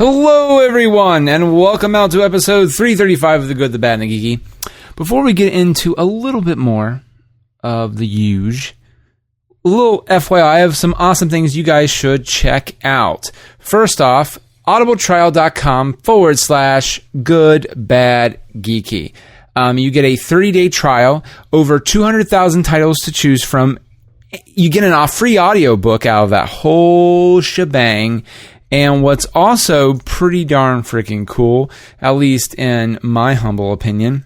Hello, everyone, and welcome out to episode 335 of The Good, the Bad, and the Geeky. Before we get into a little bit more of the huge, a little FYI, I have some awesome things you guys should check out. First off, audibletrial.com/good-bad-geeky. You get a 30-day trial, over 200,000 titles to choose from. You get a free audiobook out of that whole shebang. And what's also pretty darn freaking cool, at least in my humble opinion,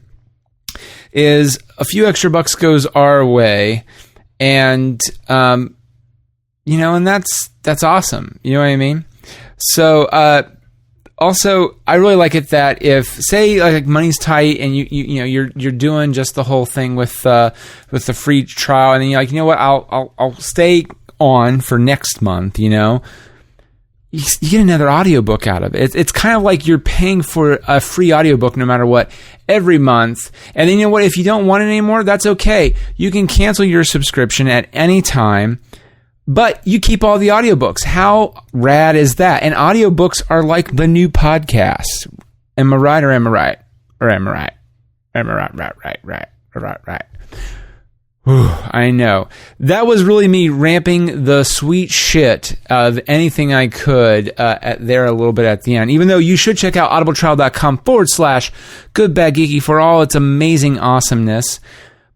is a few extra bucks goes our way. And, and that's awesome. You know what I mean? So, also, I really like it that if, say, like money's tight and you're doing just the whole thing with the free trial, and then you're like, you know what, I'll stay on for next month, you know. You get another audiobook out of it. It's kind of like you're paying for a free audiobook no matter what every month. And then you know what? If you don't want it anymore, that's okay. You can cancel your subscription at any time, but you keep all the audiobooks. How rad is that? And audiobooks are like the new podcast. Am I right or am I right? Or am I right? Am I right? Whew, I know. That was really me ramping the sweet shit of anything I could there a little bit at the end. Even though you should check out audibletrial.com/goodbadgeeky for all its amazing awesomeness.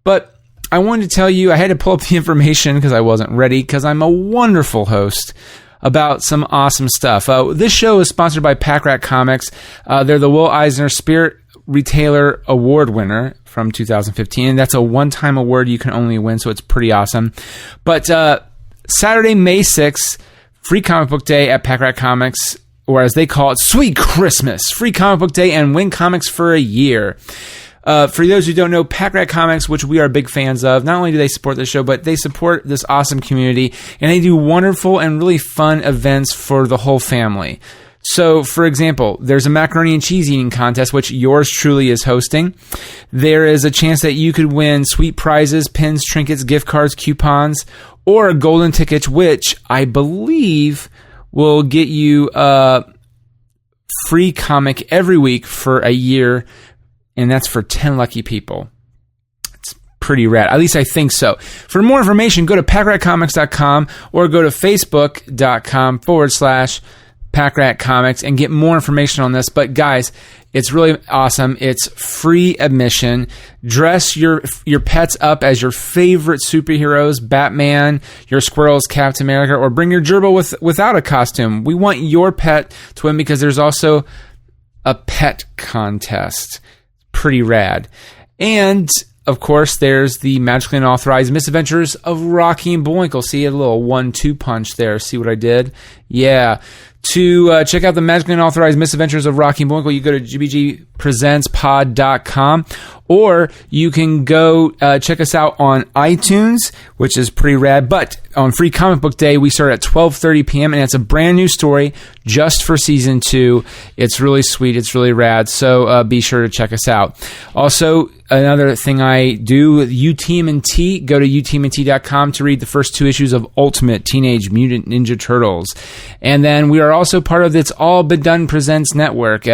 But I wanted to tell you, I had to pull up the information because I wasn't ready, because I'm a wonderful host about some awesome stuff. This show is sponsored by Pack Rat Comics. They're the Will Eisner Spirit Retailer Award winner from 2015. That's a one-time award you can only win, so it's pretty awesome. But Saturday, May 6th, free comic book day at Pack Rat Comics, or as they call it, Sweet Christmas. Free comic book day and win comics for a year. For those who don't know, Pack Rat Comics, which we are big fans of, not only do they support the show, but they support this awesome community, and they do wonderful and really fun events for the whole family. So, for example, there's a macaroni and cheese eating contest, which yours truly is hosting. There is a chance that you could win sweet prizes, pins, trinkets, gift cards, coupons, or golden tickets, which I believe will get you a free comic every week for a year, and that's for 10 lucky people. It's pretty rad. At least I think so. For more information, go to packratcomics.com or go to facebook.com/Pack Rat Comics and get more information on this. But guys, it's really awesome. It's free admission. Dress your pets up as your favorite superheroes, Batman, your squirrels, Captain America, or bring your gerbil without a costume. We want your pet to win because there's also a pet contest. Pretty rad. And of course, there's the magically unauthorized misadventures of Rocky and Bullwinkle. See a little 1-2 punch there. See what I did? Yeah. To check out the magically unauthorized misadventures of Rocky and Bullwinkle, you go to gbgpresentspod.com, or you can go check us out on iTunes, which is pretty rad. But on Free Comic Book Day, we start at 12:30 p.m., and it's a brand new story just for Season 2. It's really sweet. It's really rad. So be sure to check us out. Also, another thing I do with UTMNT, go to utmnt.com to read the first 2 issues of Ultimate Teenage Mutant Ninja Turtles. And then we are also part of It's All Been Done Presents Network.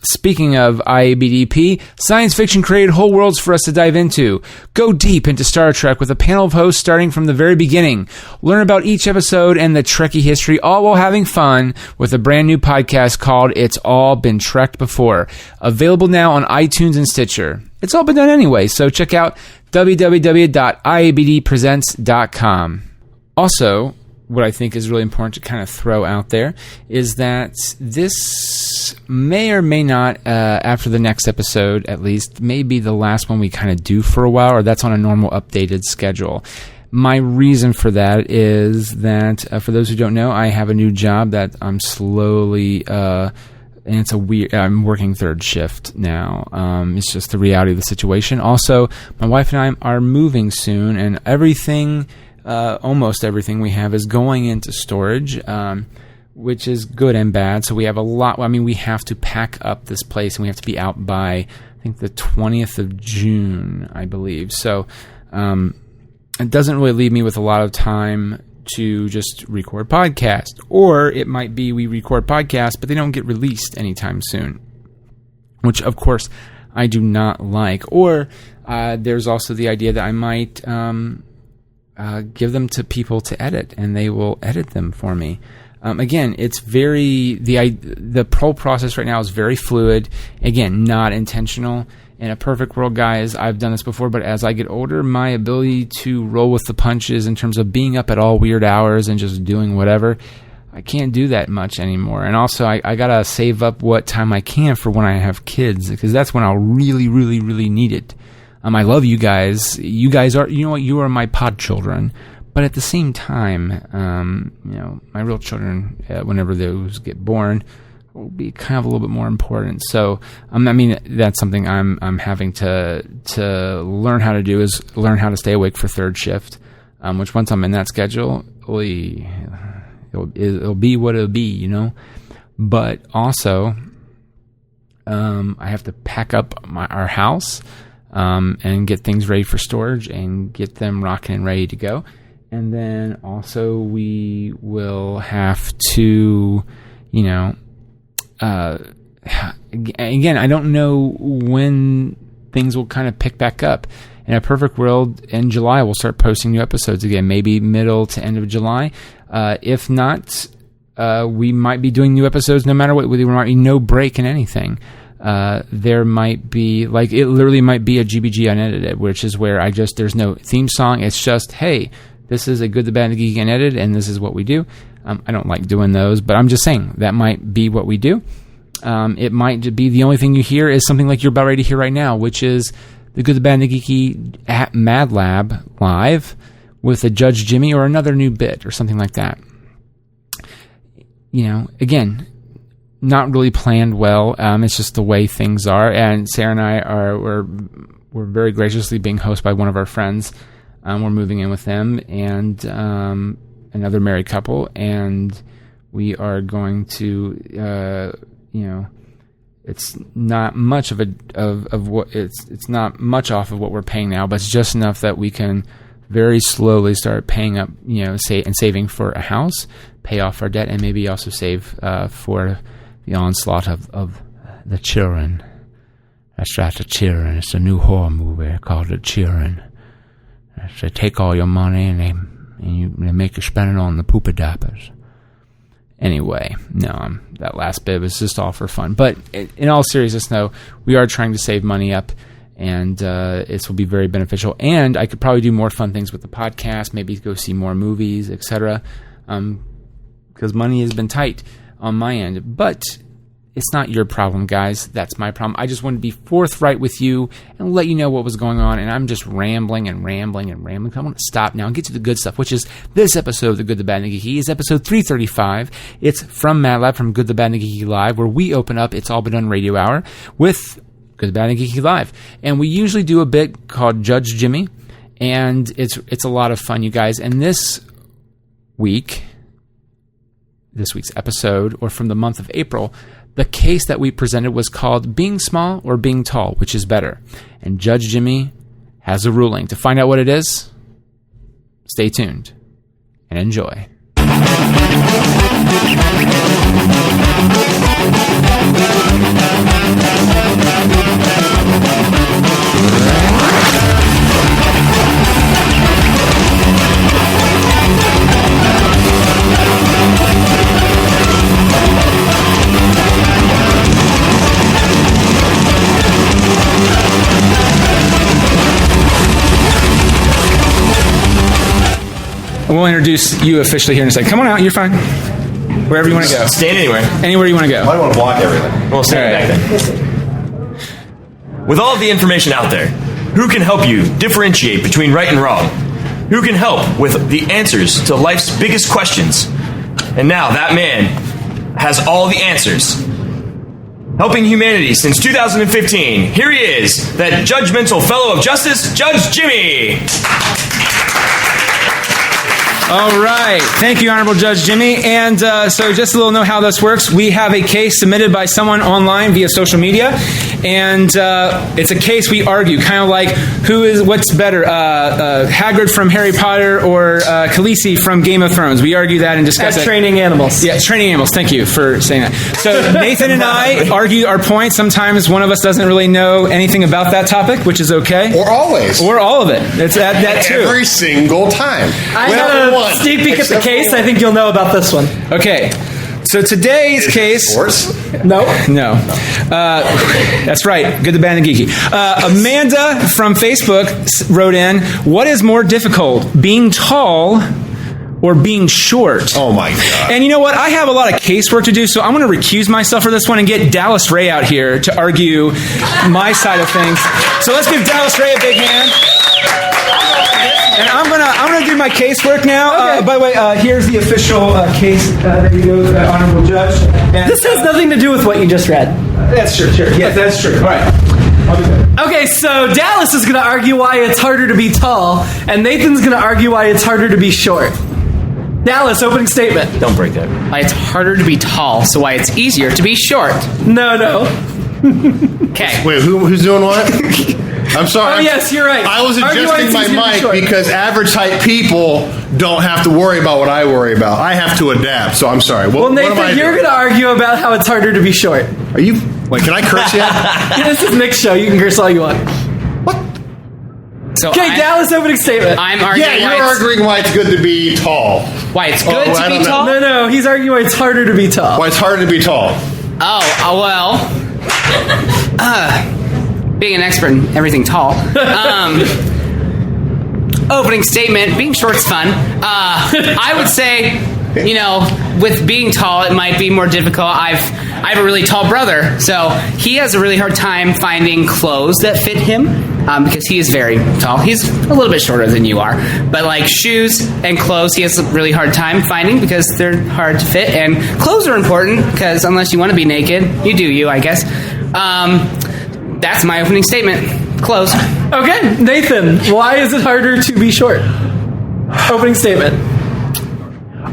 Speaking of IABDP, science fiction created whole worlds for us to dive into. Go deep into Star Trek with a panel of hosts starting from the very beginning. Learn about each episode and the Trekkie history, all while having fun with a brand new podcast called It's All Been Trekked Before. Available now on iTunes and Stitcher. It's all been done anyway, so check out www.iabdpresents.com. Also, what I think is really important to kind of throw out there is that this may or may not, after the next episode at least, may be the last one we kind of do for a while, or that's on a normal updated schedule. My reason for that is that, for those who don't know, I have a new job that I'm slowly, and it's I'm working third shift now. It's just the reality of the situation. Also, my wife and I are moving soon, and almost everything we have is going into storage, which is good and bad. So we have a lot. We have to pack up this place, and we have to be out by, I think, the 20th of June, I believe. So it doesn't really leave me with a lot of time to just record podcasts. Or it might be we record podcasts, but they don't get released anytime soon, which, of course, I do not like. Or there's also the idea that I might give them to people to edit, and they will edit them for me. Again, it's the whole process right now is very fluid. Again, not intentional. In a perfect world, guys, I've done this before, but as I get older, my ability to roll with the punches in terms of being up at all weird hours and just doing whatever, I can't do that much anymore. And also, I gotta save up what time I can for when I have kids, because that's when I'll really, really, really need it. I love you guys. You guys are, you know what, you are my pod children. But at the same time, my real children, whenever those get born, will be kind of a little bit more important. So, that's something I'm having to learn how to do, is learn how to stay awake for third shift. Which once I'm in that schedule, it'll be what it'll be, But also, I have to pack up our house and get things ready for storage and get them rocking and ready to go. And then also we will have to, again, I don't know when things will kind of pick back up. In a perfect world, in July, we'll start posting new episodes again, maybe middle to end of July. If not, we might be doing new episodes no matter what. There might be no break in anything. There might be, it literally might be a GBG unedited, which is where there's no theme song. It's just, hey, this is a Good, the Bad, and the Geeky unedited, and this is what we do. I don't like doing those, but I'm just saying that might be what we do. It might be the only thing you hear is something like you're about ready to hear right now, which is the Good, the Bad, and the Geeky at MadLab live with a Judge Jimmy or another new bit or something like that. Again, not really planned well. It's just the way things are. And Sarah and I we're very graciously being hosted by one of our friends. We're moving in with them and another married couple, and we are going to, it's not much of what it's not much off of what we're paying now, but it's just enough that we can very slowly start paying up, saving for a house, pay off our debt, and maybe also save for the onslaught of the children. That's right, the children. It's a new horror movie called The Children. They take all your money and they make you spend it on the pooper diapers. Anyway, no, that last bit was just all for fun. But in all seriousness, no, we are trying to save money up, and this will be very beneficial. And I could probably do more fun things with the podcast, maybe go see more movies, etc. Because money has been tight on my end. But it's not your problem, guys. That's my problem. I just wanted to be forthright with you and let you know what was going on. And I'm just rambling. I want to stop now and get to the good stuff, which is this episode of The Good, the Bad, and the Geeky. It's episode 335. It's from MadLab, from Good, the Bad, and the Geeky Live, where we open up It's All Been Done Radio Hour with Good, the Bad, and the Geeky Live. And we usually do a bit called Judge Jimmy, and it's a lot of fun, you guys. And this week's episode, or from the month of April, the case that we presented was called Being Small or Being Tall, which is better? And Judge Jimmy has a ruling. To find out what it is, stay tuned and enjoy. We'll introduce you officially here in a second. Come on out, you're fine. Wherever you want to go. Stand anywhere. Anywhere you want to go. I want to block everything. Well, stand back then. With all of the information out there, who can help you differentiate between right and wrong? Who can help with the answers to life's biggest questions? And now that man has all the answers. Helping humanity since 2015, here he is, that judgmental fellow of justice, Judge Jimmy. All right. Thank you, Honorable Judge Jimmy. And so just a little know how this works. We have a case submitted by someone online via social media. And it's a case we argue, kind of like what's better, Hagrid from Harry Potter or Khaleesi from Game of Thrones. We argue that and discuss it. Training animals. Yeah, training animals. Thank you for saying that. So Nathan and I argue our points. Sometimes one of us doesn't really know anything about that topic, which is okay. Or always. Or all of it. It's that too. Every single time. I got a sneak peek at the case. I think you'll know about this one. Okay. So today's case... No. That's right. Good, the bad, and the geeky. Amanda from Facebook wrote in, what is more difficult, being tall or being short? Oh, my God. And you know what? I have a lot of casework to do, so I'm going to recuse myself for this one and get Dallas Ray out here to argue my side of things. So let's give Dallas Ray a big hand. And I'm gonna do my casework now. Okay. By the way, here's the official case. There you go, Honorable Judge. And, This has nothing to do with what you just read. That's true. Yes, that's true. All right. I'll do that. Okay, so Dallas is going to argue why it's harder to be tall, and Nathan's going to argue why it's harder to be short. Dallas, opening statement. Don't break that. Why it's harder to be tall, so why it's easier to be short. No. Okay. Wait, who's doing what? I'm sorry. Oh, yes, you're right. I was Argue why adjusting it's easier to be my short. mic because average height people don't have to worry about what I worry about. I have to adapt, so I'm sorry. Well, Nathan, you're going to argue about how it's harder to be short. Are you... Wait, can I curse yet? Yeah, this is Nick's show. You can curse all you want. So Okay, Dallas, opening statement. I'm arguing Yeah, you're arguing why it's good to be tall. why it's good I to be don't know. tall. No, he's arguing why it's harder to be tall. Why it's harder to be tall. Well, being an expert in everything tall. Opening statement, being short's fun. I would say, with being tall, it might be more difficult. I have a really tall brother, so he has a really hard time finding clothes that fit him because he is very tall. He's a little bit shorter than you are, but like shoes and clothes, he has a really hard time finding because they're hard to fit. And clothes are important because unless you want to be naked, you do you, I guess. That's my opening statement. Clothes. Okay, Nathan, why is it harder to be short? Opening statement.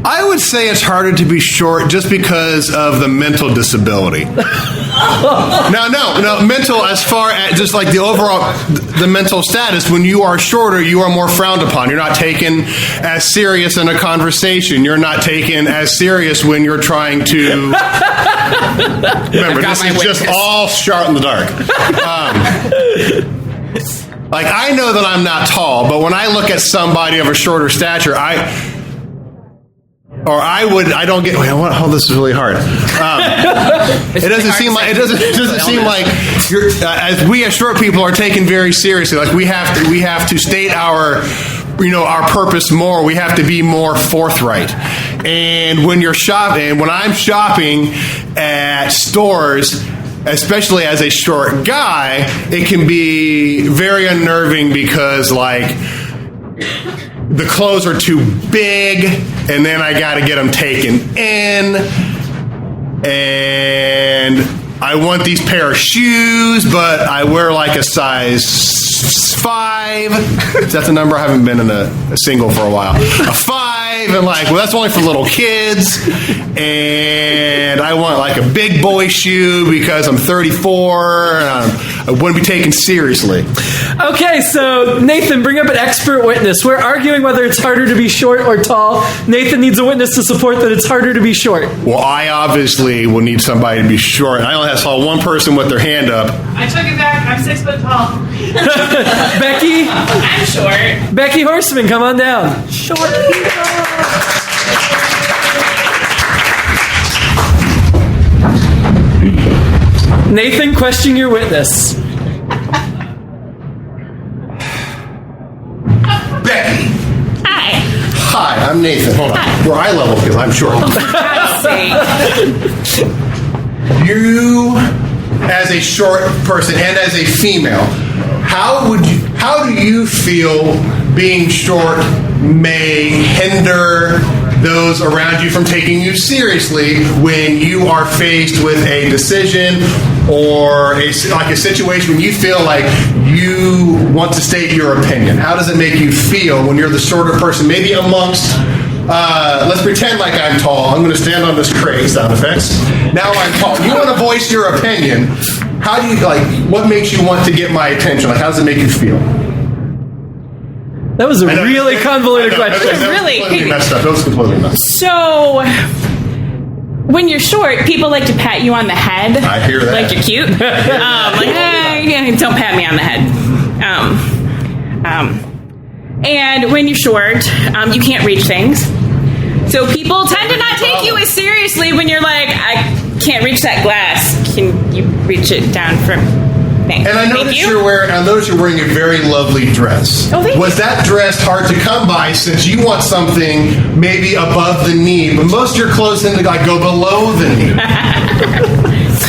I would say it's harder to be short just because of the mental disability. No, mental as far as just like the overall, the mental status. When you are shorter, you are more frowned upon. You're not taken as serious in a conversation. You're not taken as serious when you're trying to... Remember, this is just all shot in the dark. Like, I know that I'm not tall, but when I look at somebody of a shorter stature, I don't get. Wait, this is really hard. It doesn't seem like you're, as we as short people are taken very seriously. Like we have to state our purpose more. We have to be more forthright. And when I'm shopping at stores, especially as a short guy, it can be very unnerving because the clothes are too big, and then I got to get them taken in, and I want these pair of shoes, but I wear like a size 5. Is that the number? I haven't been in a single for a while. A 5, and that's only for little kids, and I want like a big boy shoe because I'm 34, and I wouldn't be taken seriously. Okay, so Nathan, bring up an expert witness. We're arguing whether it's harder to be short or tall. Nathan needs a witness to support that it's harder to be short. Well, I obviously will need somebody to be short. I only saw one person with their hand up. I took it back. I'm 6 foot tall. Becky? I'm short. Becky Horseman, come on down. Short people. Nathan, question your witness. Becky. Hi. Hi, I'm Nathan. Hold on. We're eye level because I'm short. You, as a short person and as a female, how do you feel being short may hinder those around you from taking you seriously when you are faced with a decision or a situation when you feel like you want to state your opinion? How does it make you feel when you're the shorter person, maybe amongst let's pretend like I'm tall. I'm going to stand on this crate, sound effects. Now I'm tall. You want to voice your opinion. How do you, what makes you want to get my attention? How does it make you feel? That was a really convoluted question. It was really completely messed up. That was completely messed up. So, when you're short, people like to pat you on the head. I hear that. Like you're cute. Hey, don't pat me on the head. And when you're short, you can't reach things. So people tend to not take you as seriously when you're like, I can't reach that glass. Can you reach it down from me? And I noticed you're wearing a very lovely dress. Oh, thank you. Was that dress hard to come by since you want something maybe above the knee, but most of your clothes tend to go below the knee?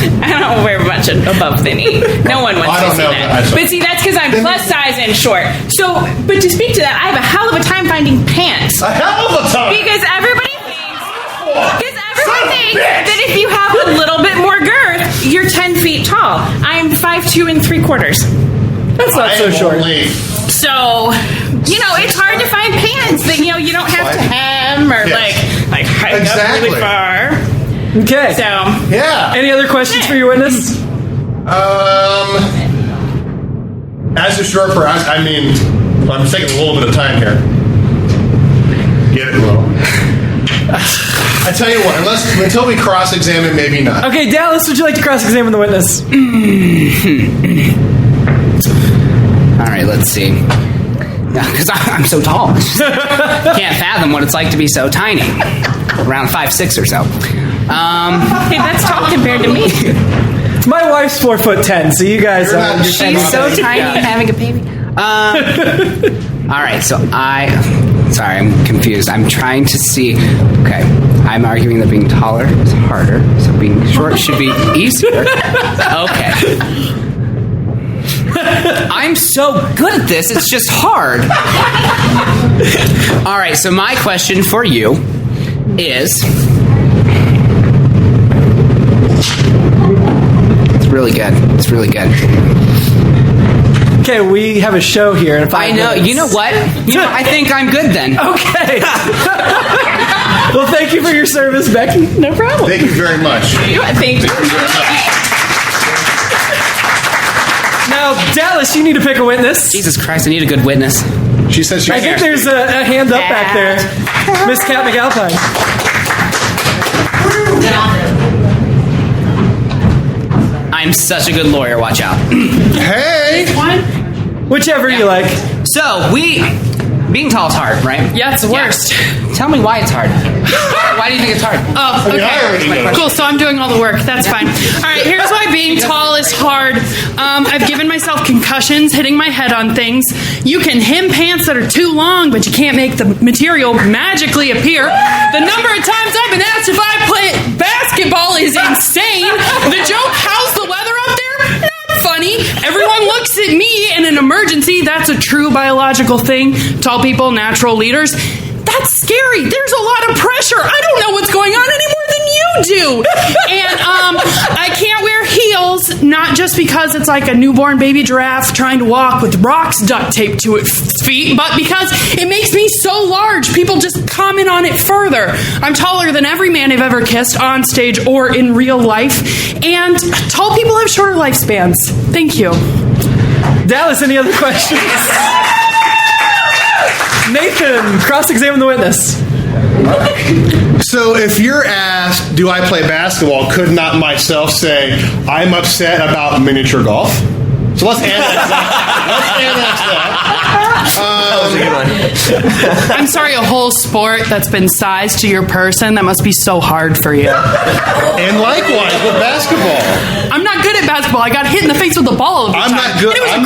I don't wear much above the knee. No one wants to see that. But see, that's because I'm plus size and short. So, but to speak to that, I have a hell of a time finding pants. A hell of a time! Because everybody thinks that if you have a little bit more girth, you're 10 feet tall. I'm 5'2" and 3/4. That's not so short. So, it's hard to find pants that, you don't have to hem or hike up really far. Okay. So, yeah. Any other questions for your witness? As a short person, I'm taking a little bit of time here. Get it, Will. I tell you what, until we cross-examine, maybe not. Okay, Dallas, would you like to cross-examine the witness? All right, let's see. Because I'm so tall. Can't fathom what it's like to be so tiny. Around 5'6" or so. Hey, that's tall compared to me. My wife's 4'10", so you guys are. She's so tiny having a baby. All right, so sorry, I'm confused. I'm trying to see. Okay, I'm arguing that being taller is harder, so being short should be easier. Okay. I'm so good at this, it's just hard. All right, so my question for you is... It's really good. Okay, we have a show here in 5 minutes. I know. You know what? I think I'm good then. Okay. Well, thank you for your service, Becky. No problem. Thank you very much. Thank you. Now, Dallas, you need to pick a witness. Jesus Christ, I need a good witness. She says I think there's a hand up back there. Miss Kat McAlpine. I'm such a good lawyer. Watch out. Hey! Whichever you like. So, being tall is hard, right? Yeah, it's the worst. Tell me why it's hard. Why do you think it's hard? Oh, okay. Cool, so I'm doing all the work. That's fine. All right, here's why being tall is hard. I've given myself concussions hitting my head on things. You can hem pants that are too long, but you can't make the material magically appear. The number of times I've been asked if I play basketball is insane. The joke, how's the weather up there? Not funny. Everyone looks at me in an emergency. That's a true biological thing. Tall people, natural leaders. That's scary. There's a lot of pressure. I don't know what's going on any more than you do. And I can't wear heels, not just because it's like a newborn baby giraffe trying to walk with rocks duct taped to its feet, but because it makes me so large. People just comment on it further. I'm taller than every man I've ever kissed on stage or in real life. And tall people have shorter lifespans. Thank you. Dallas, any other questions? Nathan, cross-examine the witness. So if you're asked, do I play basketball, could not myself say, I'm upset about miniature golf? So let's annex that. I'm sorry, a whole sport that's been sized to your person, that must be so hard for you. And likewise with basketball. I'm not good at basketball. I got hit in the face with the ball all the time. I'm not good at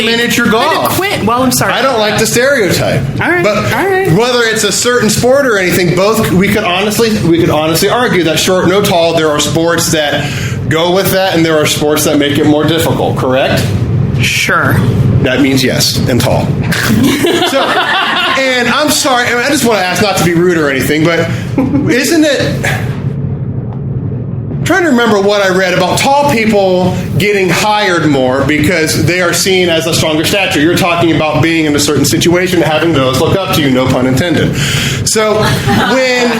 miniature golf. I had to quit. Well, I'm sorry. I don't like the stereotype. All right. But whether it's a certain sport or anything, we could honestly argue that short, no tall, there are sports that go with that, and there are sports that make it more difficult, correct? Sure. That means yes, and tall. So, and I'm sorry, I just want to ask, not to be rude or anything, but isn't it trying to remember what I read about tall people getting hired more because they are seen as a stronger stature. You're talking about being in a certain situation, having those look up to you, no pun intended. So when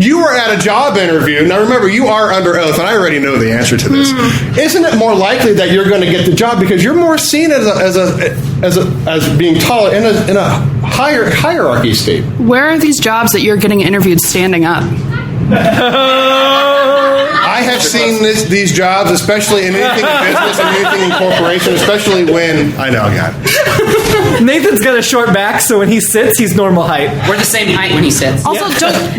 you are at a job interview, now remember, you are under oath, and I already know the answer to this. Isn't it more likely that you're going to get the job because you're more seen as being taller in a higher hierarchy state? Where are these jobs that you're getting interviewed standing up? I have seen these jobs, especially in anything in business and anything in corporation, especially when I know, God. Nathan's got a short back, so when he sits, he's normal height. We're the same height when he sits. Also,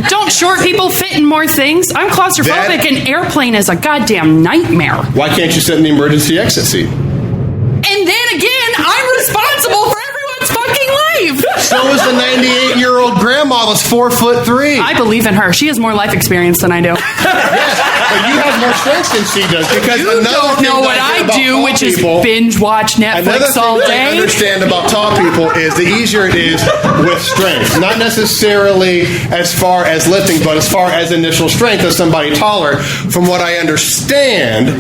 don't short people fit in more things? I'm claustrophobic, and airplane is a goddamn nightmare. Why can't you sit in the emergency exit seat? And then again, I'm responsible for everyone's fucking life. So is the 98-year-old grandma that's 4'3". I believe in her. She has more life experience than I do. Yes, but you have more strength than she does because You don't know what I do, which is binge watch Netflix all day. I understand about tall people is the easier it is with strength. Not necessarily as far as lifting, but as far as initial strength of somebody taller. From what I understand,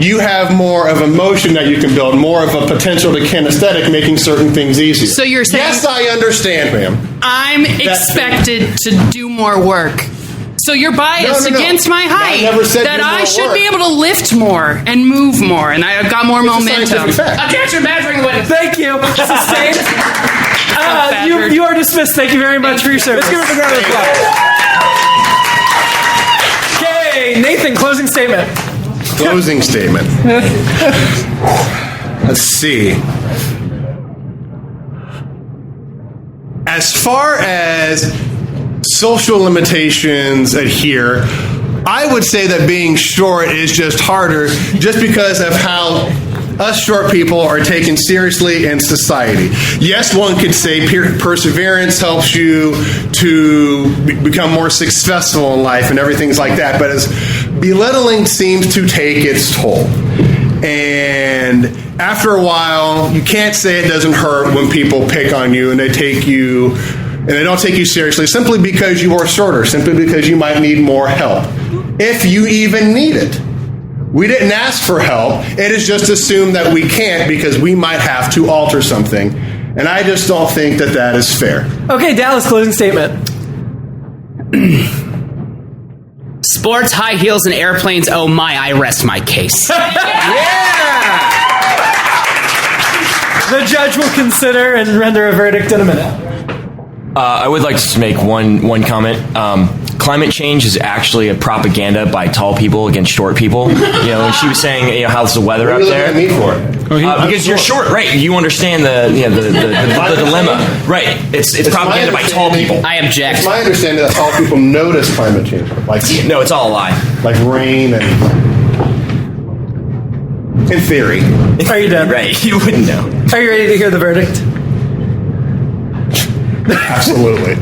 you have more of emotion that you can build, more of a potential to kinesthetic, making certain things easier. So you're saying... Yes, I understand, ma'am. I'm expected to do more work. So you're biased against my height. That I should be able to lift more and move more, and I've got more momentum. Objection, badgering the witness. Thank you. Sustained. You are dismissed. Thank you very much for your service. Let's give him a round of applause. Okay, Nathan, closing statement. Closing statement. Let's see. As far as social limitations adhere, I would say that being short is just harder just because of how us short people are taken seriously in society. Yes, one could say perseverance helps you to become more successful in life and everything's like that, but as belittling seems to take its toll. And after a while, you can't say it doesn't hurt when people pick on you and they don't take you seriously simply because you are shorter, simply because you might need more help, if you even need it. We didn't ask for help. It is just assumed that we can't because we might have to alter something. And I just don't think that that is fair. Okay, Dallas, closing statement. Sports, high heels, and airplanes. Oh my, I rest my case. The judge will consider and render a verdict in a minute. I would like to make one comment. Climate change is actually a propaganda by tall people against short people. When she was saying, how's the weather up there? Because you're short, right? You understand the dilemma, right? It's propaganda by tall people. I object. It's my understanding that tall people notice climate change. No, it's all a lie. Like rain and... In theory. Are you done? Right, you wouldn't know. Are you ready to hear the verdict? Absolutely.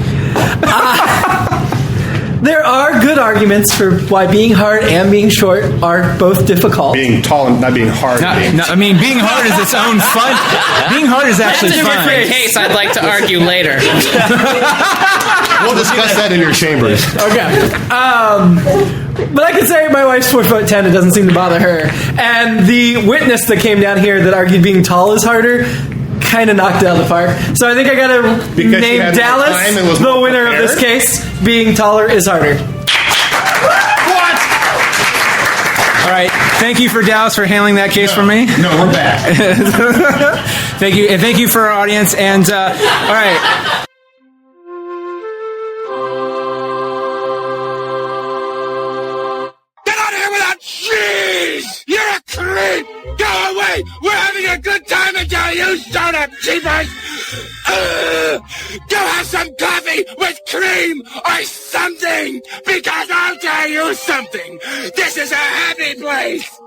There are good arguments for why being hard and being short are both difficult. Being tall and not being hard. Being hard is its own fun. Being hard is actually That's a fun. different case I'd like to argue later. We'll discuss that in your chambers. Okay. But I can say my wife's 4'10". It doesn't seem to bother her. And the witness that came down here that argued being tall is harder kind of knocked it out of the park. So I think I got to name Dallas the winner of this case. Being taller is harder. What? All right. Thank you for Dallas for handling that case for me. No, we're back. Thank you. And thank you for our audience. And all right. You're a creep! Go away! We're having a good time until you start up, cheapers! Go have some coffee with cream or something! Because I'll tell you something! This is a happy place!